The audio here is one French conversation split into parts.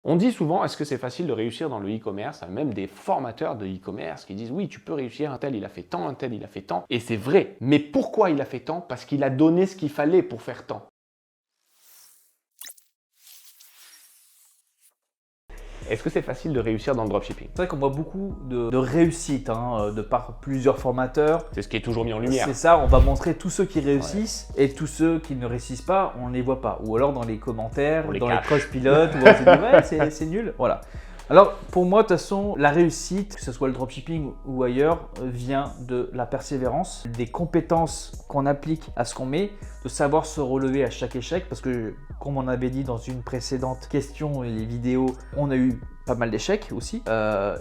On dit souvent, est-ce que c'est facile de réussir dans le e-commerce? Même des formateurs de e-commerce qui disent, oui, tu peux réussir, un tel il a fait tant, un tel il a fait tant. Et c'est vrai. Mais pourquoi il a fait tant? Parce qu'il a donné ce qu'il fallait pour faire tant. Est-ce que c'est facile de réussir dans le dropshipping? C'est vrai qu'on voit beaucoup de réussite de par plusieurs formateurs. C'est ce qui est toujours mis en lumière. C'est ça, on va montrer tous ceux qui réussissent et tous ceux qui ne réussissent pas, on ne les voit pas. Ou alors dans les commentaires, On les dans cache. les coach pilotes, où on se dit ouais, c'est nul. Voilà. Alors pour moi, de toute façon, la réussite, que ce soit le dropshipping ou ailleurs, vient de la persévérance, des compétences qu'on applique à ce qu'on met, de savoir se relever à chaque échec, parce que comme on avait dit dans une précédente question et les vidéos, on a eu pas mal d'échecs aussi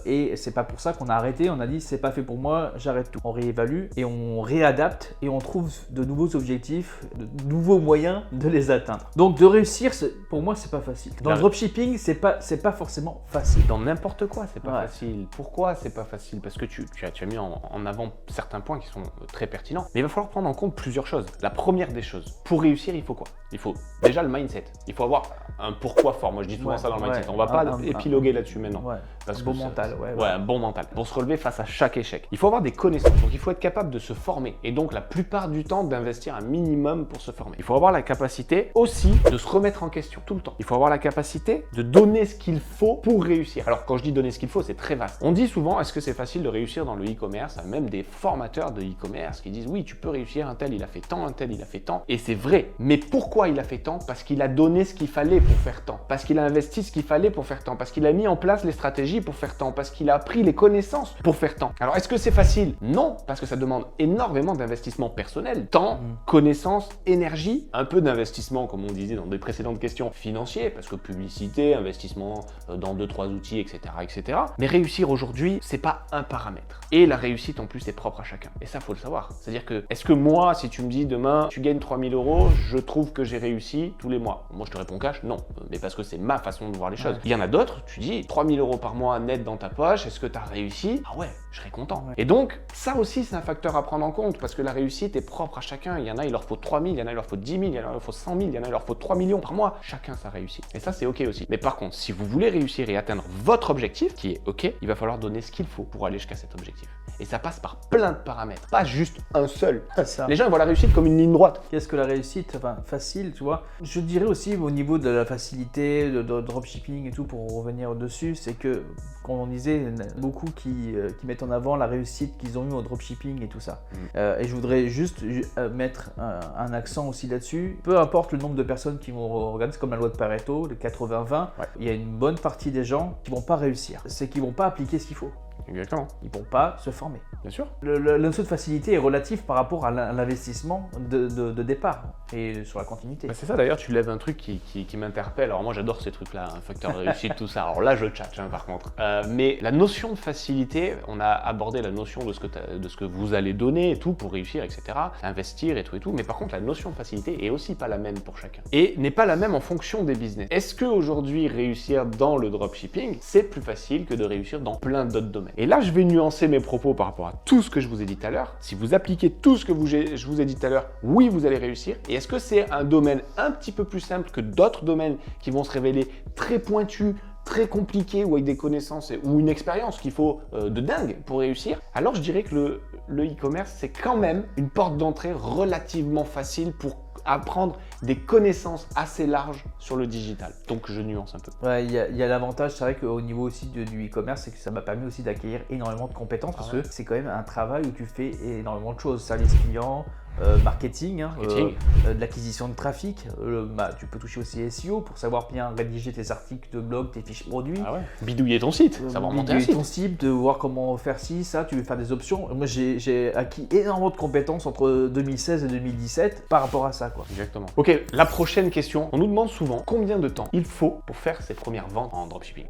et c'est pas pour ça qu'on a arrêté, on a dit c'est pas fait pour moi, j'arrête tout. On réévalue et on réadapte et on trouve de nouveaux objectifs, de nouveaux moyens de les atteindre. Donc de réussir, pour moi c'est pas facile. Dans le dropshipping, c'est pas forcément facile. Dans n'importe quoi, c'est pas facile. Pourquoi c'est pas facile? Parce que tu as mis en avant certains points qui sont très pertinents. Mais il va falloir prendre en compte plusieurs choses. La première des choses, pour réussir, il faut quoi? Il faut déjà le mindset. Il faut avoir un pourquoi fort. Moi, je dis souvent ça dans le mindset. On va pas épiloguer là-dessus maintenant. Parce un bon mental. Un bon mental. Pour se relever face à chaque échec. Il faut avoir des connaissances. Donc, il faut être capable de se former. Et donc, la plupart du temps, d'investir un minimum pour se former. Il faut avoir la capacité aussi de se remettre en question tout le temps. Il faut avoir la capacité de donner ce qu'il faut pour réussir. Alors, quand je dis donner ce qu'il faut, c'est très vaste. On dit souvent, est-ce que c'est facile de réussir dans le e-commerce? Même des formateurs de e-commerce qui disent, oui, tu peux réussir, un tel il a fait tant, un tel il a fait tant. Et c'est vrai. Mais pourquoi il a fait tant? Parce qu'il a donné ce qu'il fallait pour faire tant. Parce qu'il a investi ce qu'il fallait pour faire tant. Parce qu'il a mis en place les stratégies pour faire tant. Parce qu'il a appris les connaissances pour faire tant. Alors, est-ce que c'est facile? Non, parce que ça demande énormément d'investissement personnel. Temps, connaissances, énergie, un peu d'investissement, comme on disait dans des précédentes questions, financiers, parce que publicité, investissement dans 2-3 outils, etc., etc. Mais réussir aujourd'hui, c'est pas un paramètre. Et la réussite, en plus, est propre à chacun. Et ça, faut le savoir. C'est-à-dire que, est-ce que moi, si tu me dis demain, tu gagnes 3000 €, je trouve que j'ai réussi tous les mois? Moi, je te réponds cash, non. Mais parce que c'est ma façon de voir les choses. Il y en a d'autres, tu dis 3000 € par mois net dans ta poche, est-ce que tu as réussi? Ah ouais, je serais content. Et donc, ça aussi, c'est un facteur à prendre en compte parce que la réussite est propre à chacun. Il y en a, il leur faut 3000, il y en a, il leur faut 10 000, il y en a, il leur faut 100 000, il y en a, il leur faut 3 millions par mois. Chacun sa réussite. Et ça, c'est OK aussi. Mais par contre, si vous voulez réussir et atteindre votre objectif, qui est OK, il va falloir donner ce qu'il faut pour aller jusqu'à cet objectif. Et ça passe par plein de paramètres, pas juste un seul. Les gens voient la réussite comme une ligne droite. Qu'est-ce que la réussite? Enfin, facile, tu vois. Je dirais aussi au niveau de la facilité, de dropshipping et tout, pour revenir au-dessus, c'est que, comme on disait, il y en a beaucoup qui mettent en avant la réussite qu'ils ont eue au dropshipping et tout ça. Et je voudrais juste mettre un accent aussi là-dessus. Peu importe le nombre de personnes qui vont regarder, c'est comme la loi de Pareto, le 80-20, il y a une bonne partie des gens qui vont pas réussir. C'est qu'ils vont pas appliquer ce qu'il faut. Exactement. Ils vont pas se former. Bien sûr. La notion de facilité est relative par rapport à l'investissement de départ et sur la continuité. C'est ça d'ailleurs, tu lèves un truc qui m'interpelle. Alors moi j'adore ces trucs-là, un facteur de réussite, tout ça. Alors là je tchatche par contre. Mais la notion de facilité, on a abordé la notion de ce que vous allez donner et tout pour réussir, etc. Investir et tout et tout. Mais par contre la notion de facilité est aussi pas la même pour chacun. Et n'est pas la même en fonction des business. Est-ce qu'aujourd'hui réussir dans le dropshipping, c'est plus facile que de réussir dans plein d'autres domaines? Et là je vais nuancer mes propos par rapport à tout ce que je vous ai dit tout à l'heure. Si vous appliquez tout ce que je vous ai dit tout à l'heure, oui, vous allez réussir. Et est-ce que c'est un domaine un petit peu plus simple que d'autres domaines qui vont se révéler très pointus, très compliqués ou avec des connaissances ou une expérience qu'il faut de dingue pour réussir? Alors je dirais que le e-commerce, c'est quand même une porte d'entrée relativement facile pour apprendre des connaissances assez larges sur le digital. Donc je nuance un peu. Ouais, il y a l'avantage, c'est vrai qu'au niveau aussi du e-commerce, c'est que ça m'a permis aussi d'acquérir énormément de compétences parce que c'est quand même un travail où tu fais énormément de choses, service client, marketing, de l'acquisition de trafic, tu peux toucher aussi SEO pour savoir bien rédiger tes articles de blog, tes fiches produits. Bidouiller ton site, savoir monter un site. Ton site, de voir comment faire ci, ça, tu veux faire des options. Moi j'ai acquis énormément de compétences entre 2016 et 2017 par rapport à ça, quoi. Exactement. Ok, la prochaine question, on nous demande souvent combien de temps il faut pour faire ses premières ventes en dropshipping.